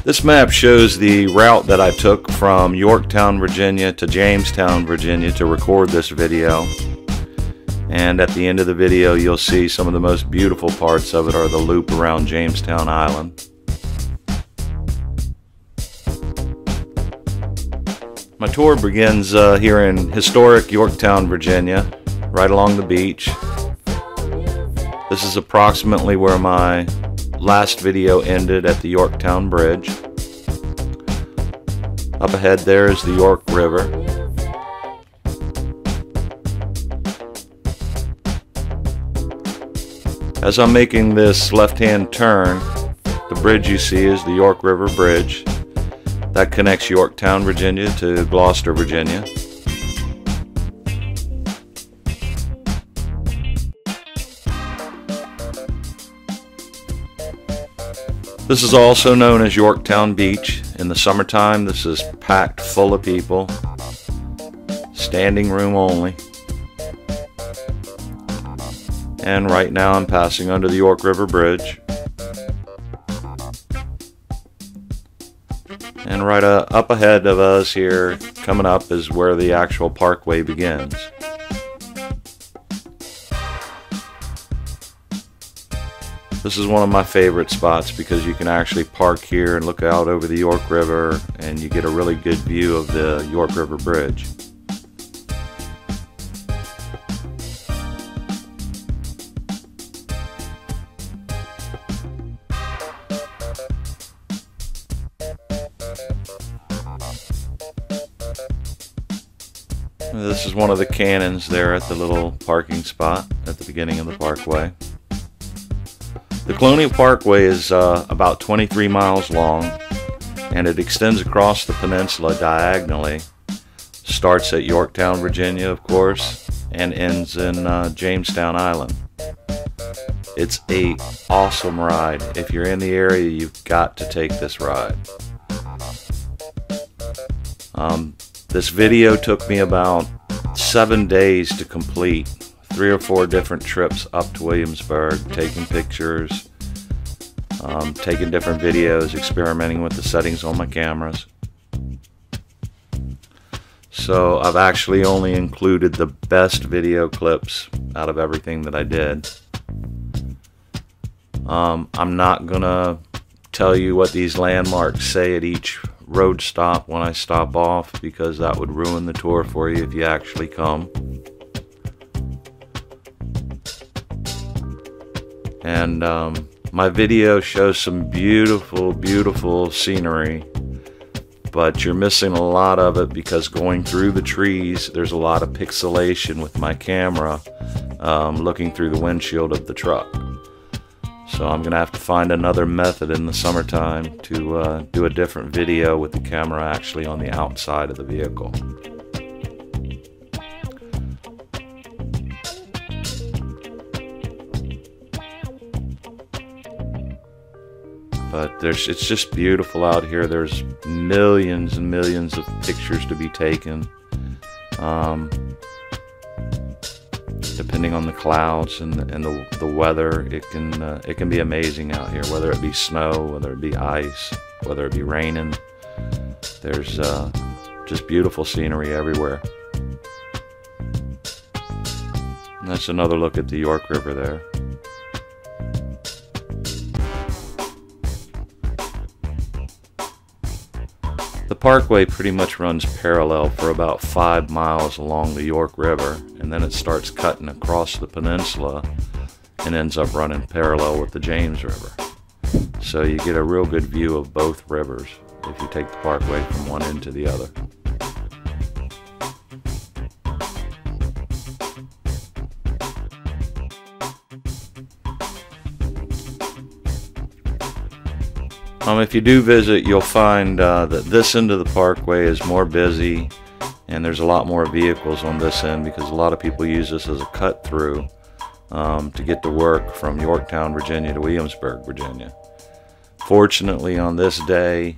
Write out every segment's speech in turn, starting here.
This map shows the route that I took from Yorktown, Virginia to Jamestown, Virginia to record this video. And at the end of the video you'll see some of the most beautiful parts of it are the loop around Jamestown Island. My tour begins here in historic Yorktown, Virginia, right along the beach. This is approximately where my last video ended, at the Yorktown Bridge. Up ahead there is the York River. As I'm making this left-hand turn, the bridge you see is the York River Bridge. That connects Yorktown, Virginia to Gloucester, Virginia. This is also known as Yorktown Beach. In the summertime, this is packed full of people. Standing room only. And right now I'm passing under the York River Bridge. And right up ahead of us here, coming up, is where the actual parkway begins. This is one of my favorite spots because you can actually park here and look out over the York River, and you get a really good view of the York River Bridge. This is one of the cannons there at the little parking spot at the beginning of the parkway. The Colonial Parkway is about 23 miles long, and it extends across the peninsula diagonally. Starts at Yorktown, Virginia, of course, and ends in Jamestown Island. It's an awesome ride. If you're in the area, you've got to take this ride. This video took me about 7 days to complete. 3 or 4 different trips up to Williamsburg, taking pictures, taking different videos, experimenting with the settings on my cameras. So I've actually only included the best video clips out of everything that I did. I'm not gonna tell you what these landmarks say at each road stop when I stop off, because that would ruin the tour for you if you actually come. And my video shows some beautiful, beautiful scenery, but you're missing a lot of it because going through the trees, there's a lot of pixelation with my camera looking through the windshield of the truck. So I'm gonna have to find another method in the summertime to do a different video with the camera actually on the outside of the vehicle. But it's just beautiful out here. There's millions and millions of pictures to be taken. Depending on the clouds and the weather, it can be amazing out here. Whether it be snow, whether it be ice, whether it be raining, there's just beautiful scenery everywhere. And that's another look at the York River there. The parkway pretty much runs parallel for about 5 miles along the York River, and then it starts cutting across the peninsula and ends up running parallel with the James River. So you get a real good view of both rivers if you take the parkway from one end to the other. If you do visit, you'll find that this end of the parkway is more busy, and there's a lot more vehicles on this end because a lot of people use this as a cut through to get to work from Yorktown, Virginia to Williamsburg, Virginia. Fortunately, on this day,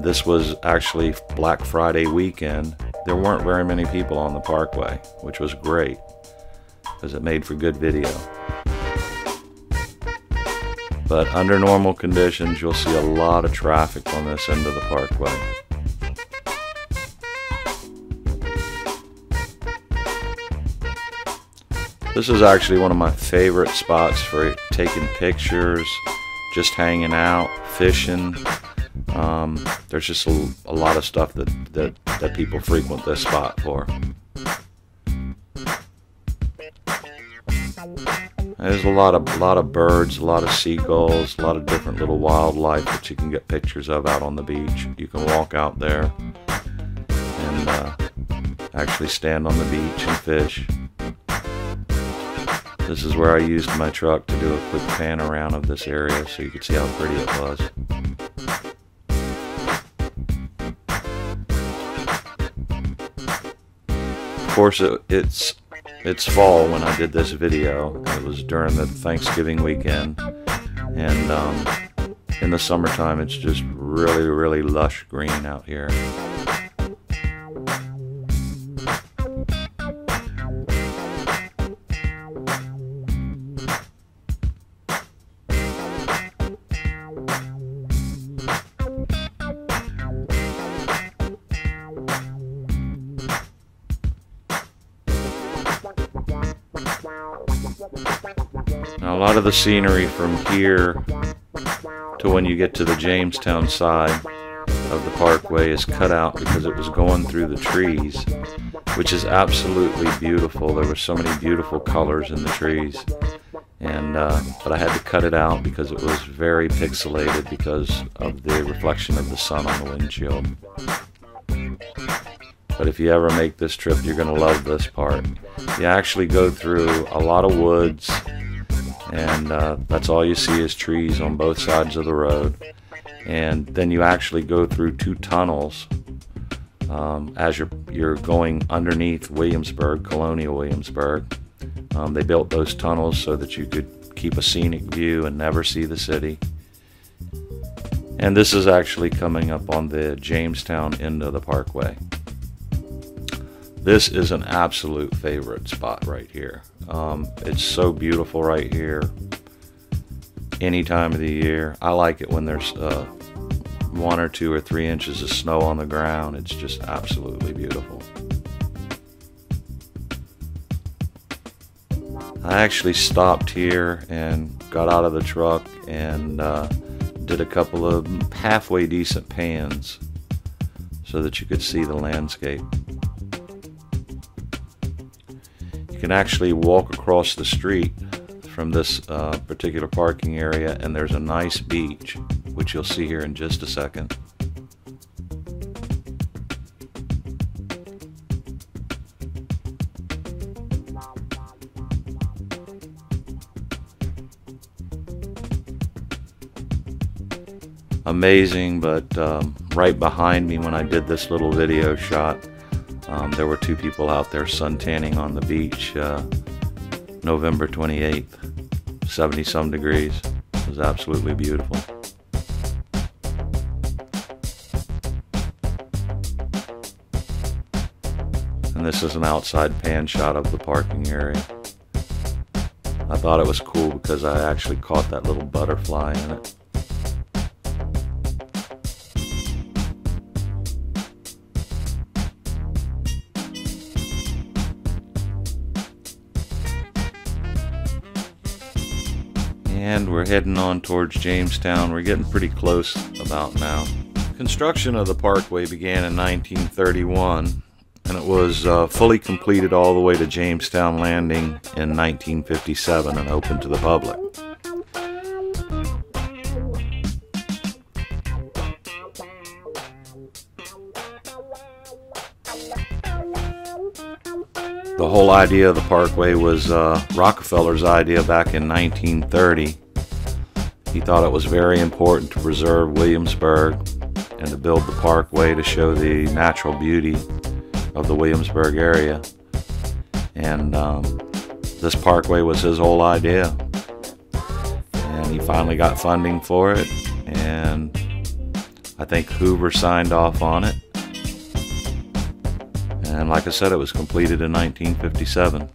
this was actually Black Friday weekend, there weren't very many people on the parkway, which was great because it made for good video. But under normal conditions, you'll see a lot of traffic on this end of the parkway. This is actually one of my favorite spots for taking pictures, just hanging out, fishing. There's just a lot of stuff that people frequent this spot for. There's a lot of birds, a lot of seagulls, a lot of different little wildlife that you can get pictures of out on the beach. You can walk out there and actually stand on the beach and fish. This is where I used my truck to do a quick pan around of this area so you could see how pretty it was. Of course, it's fall when I did this video. It was during the Thanksgiving weekend, and in the summertime it's just really lush green out here. Now, a lot of the scenery from here to when you get to the Jamestown side of the parkway is cut out because it was going through the trees, which is absolutely beautiful. There were so many beautiful colors in the trees, and but I had to cut it out because it was very pixelated because of the reflection of the sun on the windshield. But if you ever make this trip, you're going to love this part. You actually go through a lot of woods, and that's all you see is trees on both sides of the road. And then you actually go through two tunnels as you're going underneath Williamsburg, Colonial Williamsburg. They built those tunnels so that you could keep a scenic view and never see the city. And this is actually coming up on the Jamestown end of the parkway. This is an absolute favorite spot right here. It's so beautiful right here any time of the year. I like it when there's 1 or 2 or 3 inches of snow on the ground. It's just absolutely beautiful. I actually stopped here and got out of the truck and did a couple of halfway decent pans so that you could see the landscape. You can actually walk across the street from this particular parking area, and there's a nice beach, which you'll see here in just a second. Amazing, but right behind me when I did this little video shot, there were 2 people out there suntanning on the beach November 28th, 70-some degrees. It was absolutely beautiful. And this is an outside pan shot of the parking area. I thought it was cool because I actually caught that little butterfly in it. And we're heading on towards Jamestown. We're getting pretty close about now. Construction of the parkway began in 1931, and it was fully completed all the way to Jamestown Landing in 1957 and opened to the public. The whole idea of the parkway was Rockefeller's idea back in 1930. He thought it was very important to preserve Williamsburg and to build the parkway to show the natural beauty of the Williamsburg area. And this parkway was his whole idea. And he finally got funding for it, and I think Hoover signed off on it. And like I said, it was completed in 1957.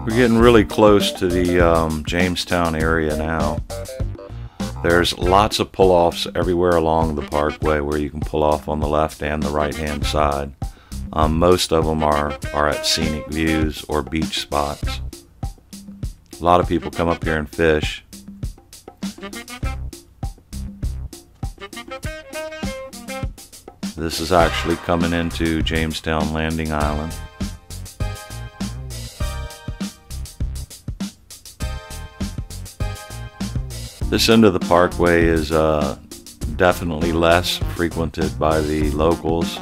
We're getting really close to the Jamestown area now. There's lots of pull-offs everywhere along the parkway where you can pull off on the left and the right-hand side. Most of them are at scenic views or beach spots. A lot of people come up here and fish. This is actually coming into Jamestown Landing Island. This end of the parkway is definitely less frequented by the locals.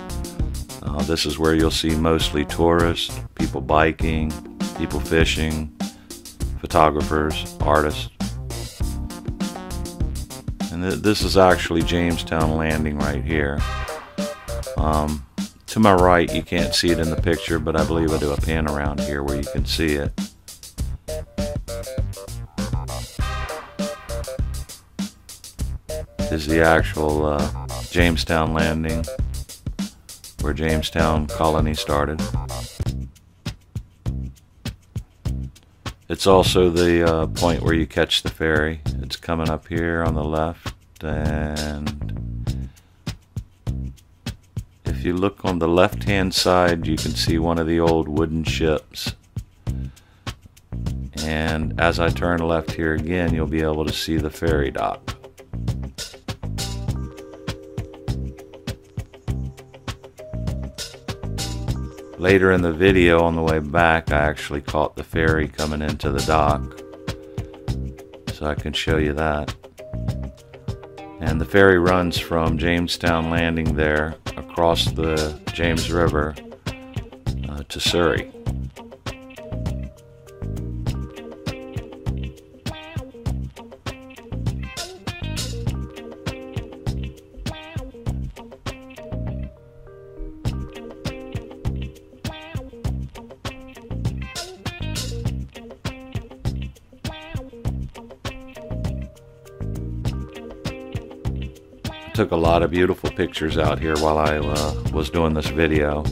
This is where you'll see mostly tourists, people biking, people fishing, photographers, artists. And this is actually Jamestown Landing right here. To my right, you can't see it in the picture, but I believe I do a pan around here where you can see it. This is the actual Jamestown Landing, where Jamestown Colony started. It's also the point where you catch the ferry. It's coming up here on the left, and if you look on the left-hand side, you can see one of the old wooden ships. And as I turn left here again, you'll be able to see the ferry dock. Later in the video on the way back, I actually caught the ferry coming into the dock, so I can show you that. And the ferry runs from Jamestown Landing there across the James River to Surrey. Took a lot of beautiful pictures out here while I was doing this video.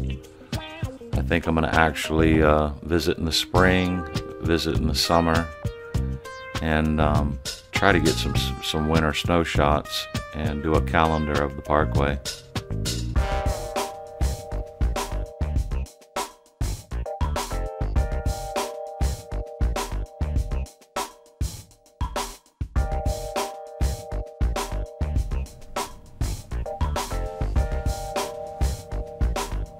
I think I'm going to actually visit in the spring, visit in the summer, and try to get some winter snow shots and do a calendar of the parkway.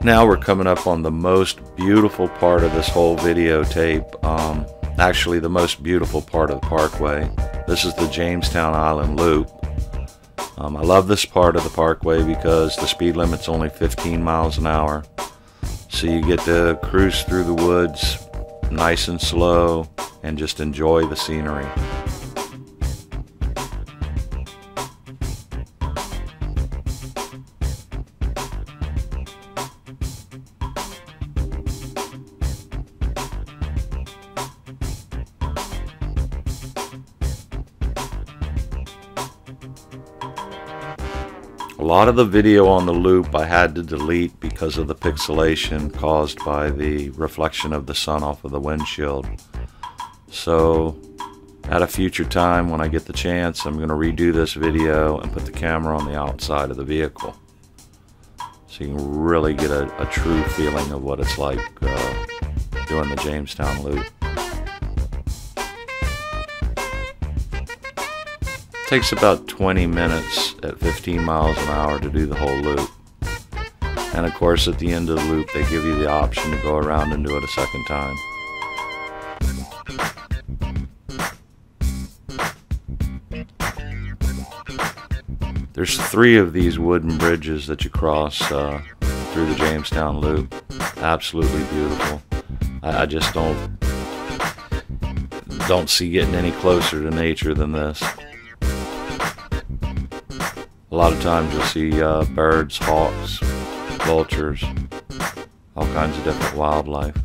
Now we're coming up on the most beautiful part of this whole videotape, actually the most beautiful part of the parkway. This is the Jamestown Island Loop. I love this part of the parkway because the speed limit's only 15 miles an hour. So you get to cruise through the woods nice and slow and just enjoy the scenery. A lot of the video on the loop I had to delete because of the pixelation caused by the reflection of the sun off of the windshield. So at a future time when I get the chance, I'm going to redo this video and put the camera on the outside of the vehicle so you can really get a true feeling of what it's like doing the Jamestown Loop. It takes about 20 minutes at 15 miles an hour to do the whole loop. And of course at the end of the loop they give you the option to go around and do it a second time. There's 3 of these wooden bridges that you cross through the Jamestown Loop. Absolutely beautiful. I just don't see getting any closer to nature than this. A lot of times you'll see birds, hawks, vultures, all kinds of different wildlife.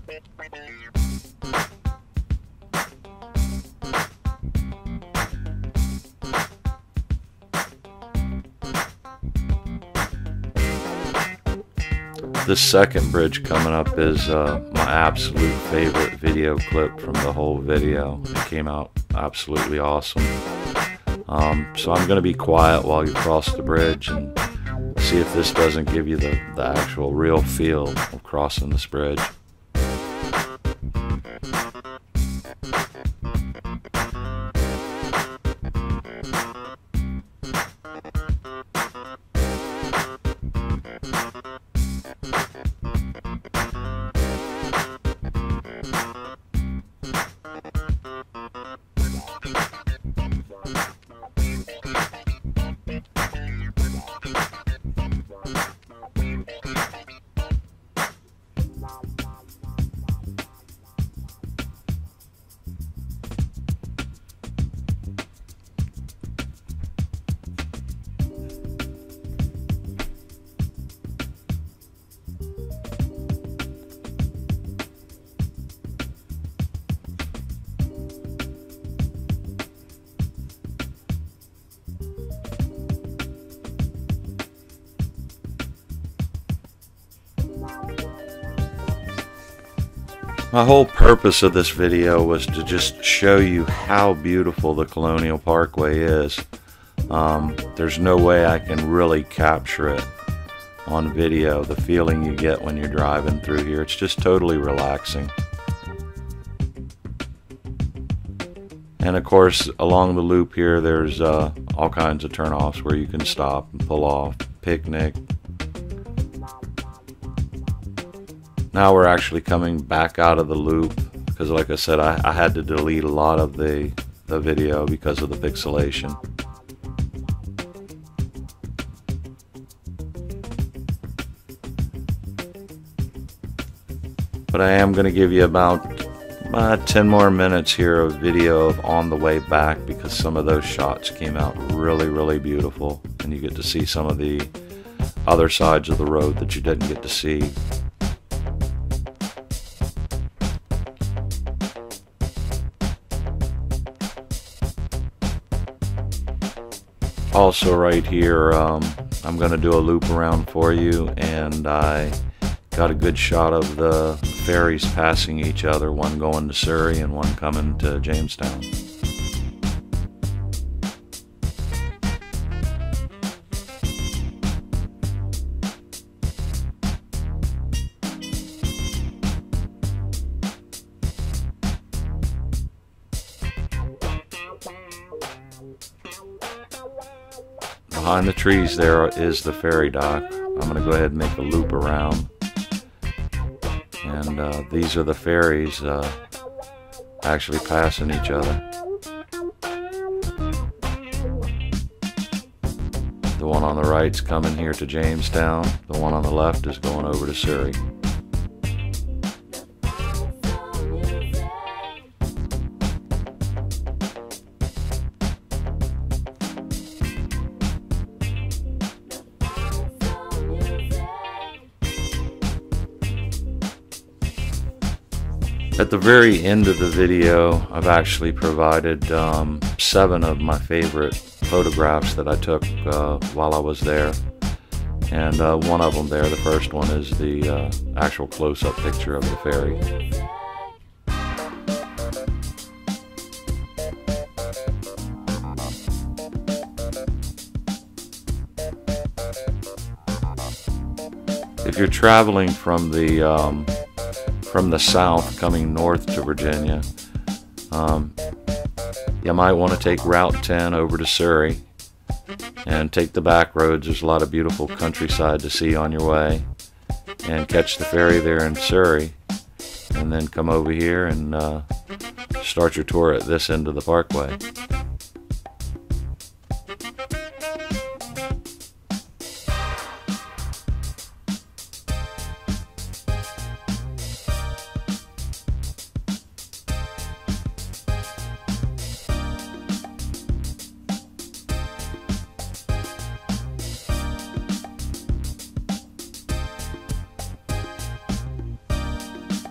This second bridge coming up is my absolute favorite video clip from the whole video. It came out absolutely awesome. So I'm going to be quiet while you cross the bridge and see if this doesn't give you the actual real feel of crossing this bridge. My whole purpose of this video was to just show you how beautiful the Colonial Parkway is. There's no way I can really capture it on video, the feeling you get when you're driving through here. It's just totally relaxing. And of course, along the loop here, there's all kinds of turnoffs where you can stop and pull off, picnic. Now we're actually coming back out of the loop because, like I said, I had to delete a lot of the video because of the pixelation. But I am going to give you about 10 more minutes here of video of on the way back because some of those shots came out really beautiful, and you get to see some of the other sides of the road that you didn't get to see. Also right here, I'm going to do a loop around for you, and I got a good shot of the ferries passing each other, one going to Surrey and one coming to Jamestown. Behind the trees there is the ferry dock. I'm going to go ahead and make a loop around. And these are the ferries actually passing each other. The one on the right's coming here to Jamestown. The one on the left is going over to Surrey. At the very end of the video, I've actually provided 7 of my favorite photographs that I took while I was there. And one of them there, the first one, is the actual close-up picture of the ferry. If you're traveling from the south coming north to Virginia, you might want to take Route 10 over to Surrey and take the back roads. There's a lot of beautiful countryside to see on your way, and catch the ferry there in Surrey, and then come over here and start your tour at this end of the parkway.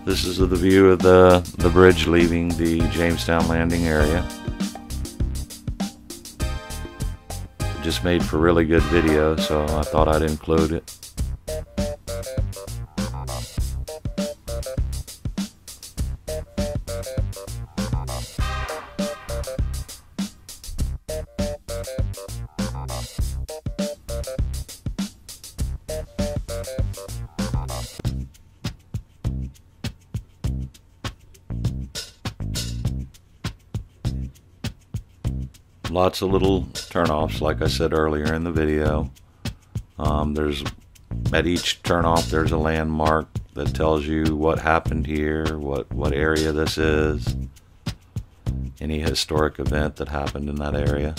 This is the view of the bridge leaving the Jamestown landing area. Just made for really good video, so I thought I'd include it. Lots of little turnoffs, like I said earlier in the video. There's at each turnoff there's a landmark that tells you what happened here, what area this is, any historic event that happened in that area.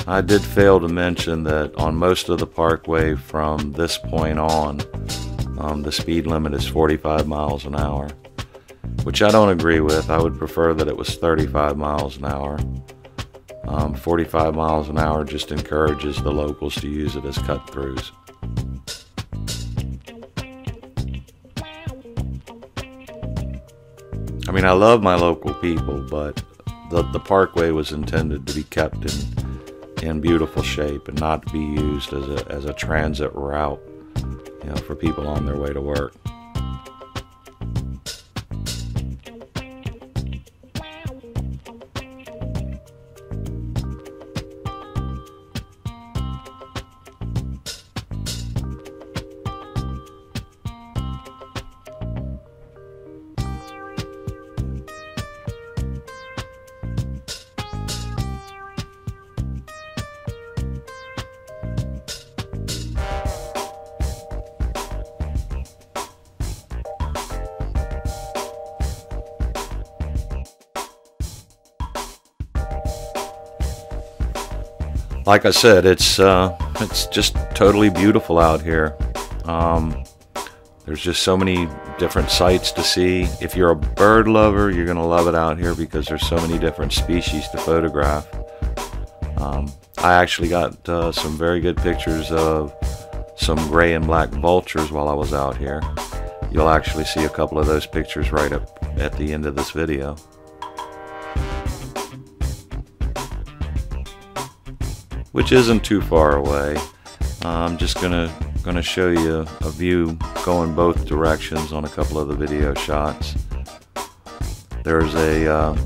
I did fail to mention that on most of the parkway from this point on, the speed limit is 45 miles an hour, which I don't agree with. I would prefer that it was 35 miles an hour. 45 miles an hour just encourages the locals to use it as cut-throughs. I mean, I love my local people, but the parkway was intended to be kept in beautiful shape and not to be used as a transit route, you know, for people on their way to work. Like I said, it's just totally beautiful out here. There's just so many different sights to see. If you're a bird lover, you're gonna love it out here because there's so many different species to photograph. I actually got some very good pictures of some gray and black vultures while I was out here. You'll actually see a couple of those pictures right up at the end of this video. Which isn't too far away. I'm just gonna show you a view going both directions on a couple of the video shots. There's a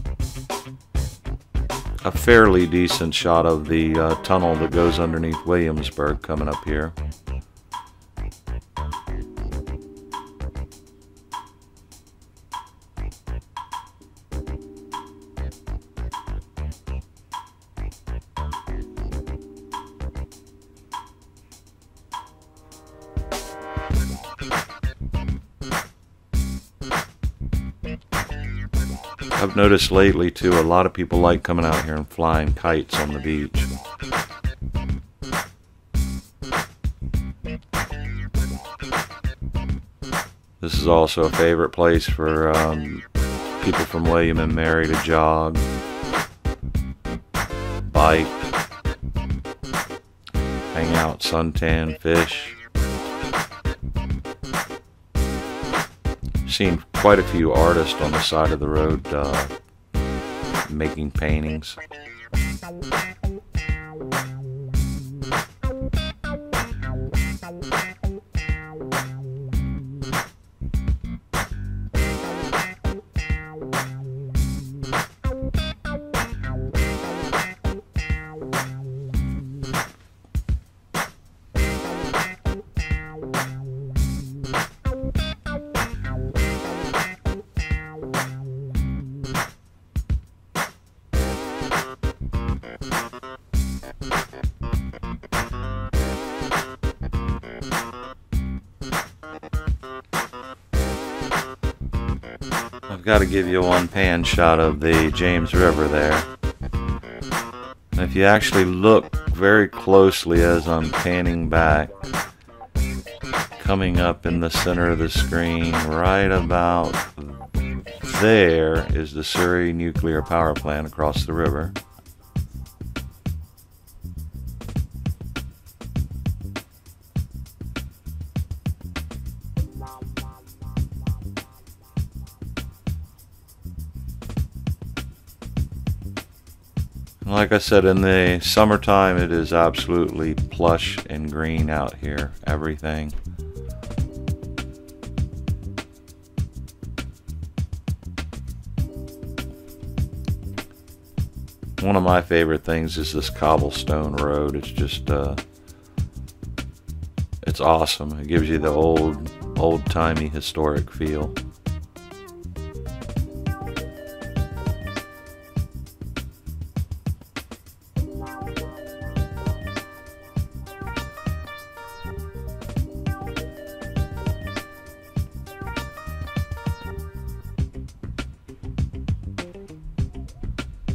fairly decent shot of the tunnel that goes underneath Williamsburg coming up here. I've noticed lately too, a lot of people like coming out here and flying kites on the beach. This is also a favorite place for people from William and Mary to jog, bike, hang out, suntan, fish. Seen quite a few artists on the side of the road making paintings. I've got to give you a one-pan shot of the James River there. And if you actually look very closely as I'm panning back, coming up in the center of the screen, right about there is the Surrey nuclear power plant across the river. Like I said, in the summertime it is absolutely plush and green out here, everything. One of my favorite things is this cobblestone road. It's just it's It's awesome. It gives you the old-timey historic feel.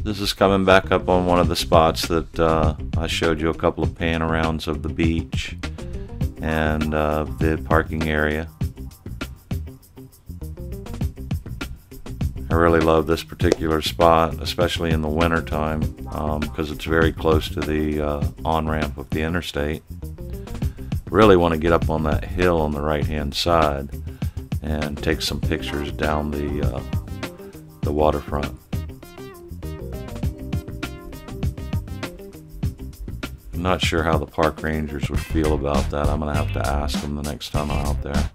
This is coming back up on one of the spots that I showed you a couple of pan-arounds of the beach and the parking area. I really love this particular spot, especially in the winter time, because it's very close to the on-ramp of the interstate. Really want to get up on that hill on the right-hand side and take some pictures down the waterfront. I'm not sure how the park rangers would feel about that. I'm going to have to ask them the next time I'm out there.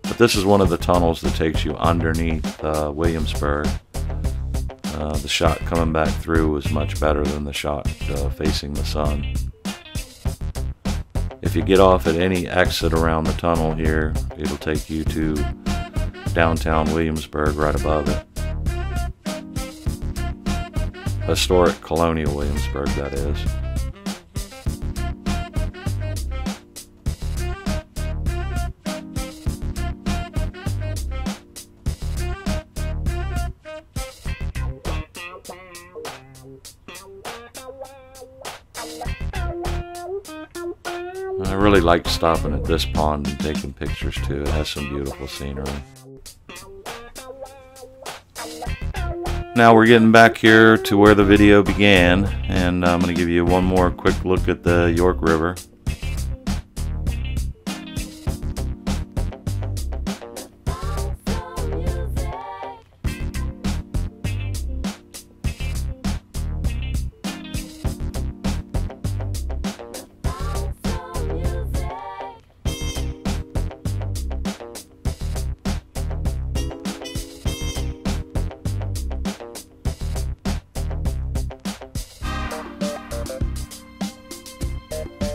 But this is one of the tunnels that takes you underneath Williamsburg. The shot coming back through was much better than the shot facing the sun. If you get off at any exit around the tunnel here, it'll take you to downtown Williamsburg right above it. Historic Colonial Williamsburg, that is. I really like stopping at this pond and taking pictures too. It has some beautiful scenery. Now we're getting back here to where the video began, and I'm going to give you one more quick look at the York River.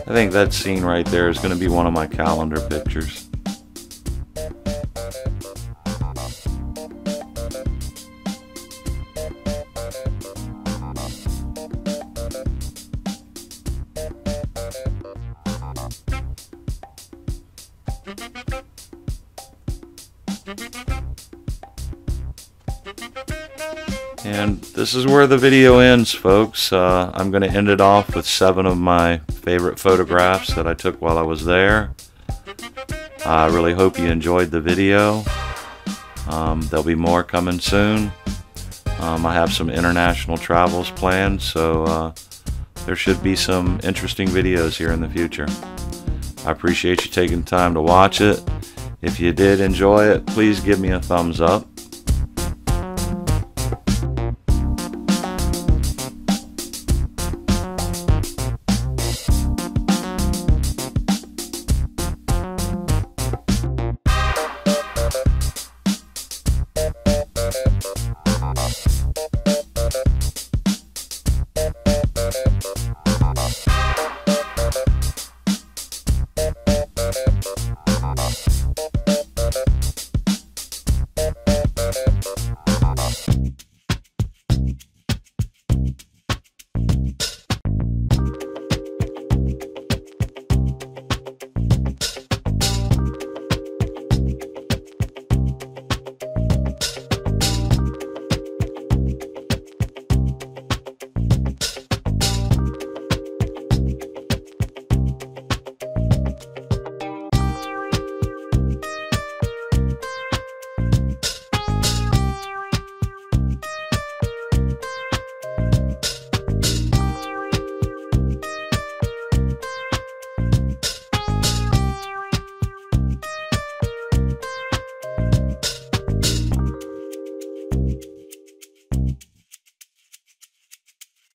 I think that scene right there is going to be one of my calendar pictures. And this is where the video ends, folks. I'm going to end it off with 7 of my favorite photographs that I took while I was there. I really hope you enjoyed the video. There'll be more coming soon. I have some international travels planned, so there should be some interesting videos here in the future. I appreciate you taking time to watch it. If you did enjoy it, please give me a thumbs up.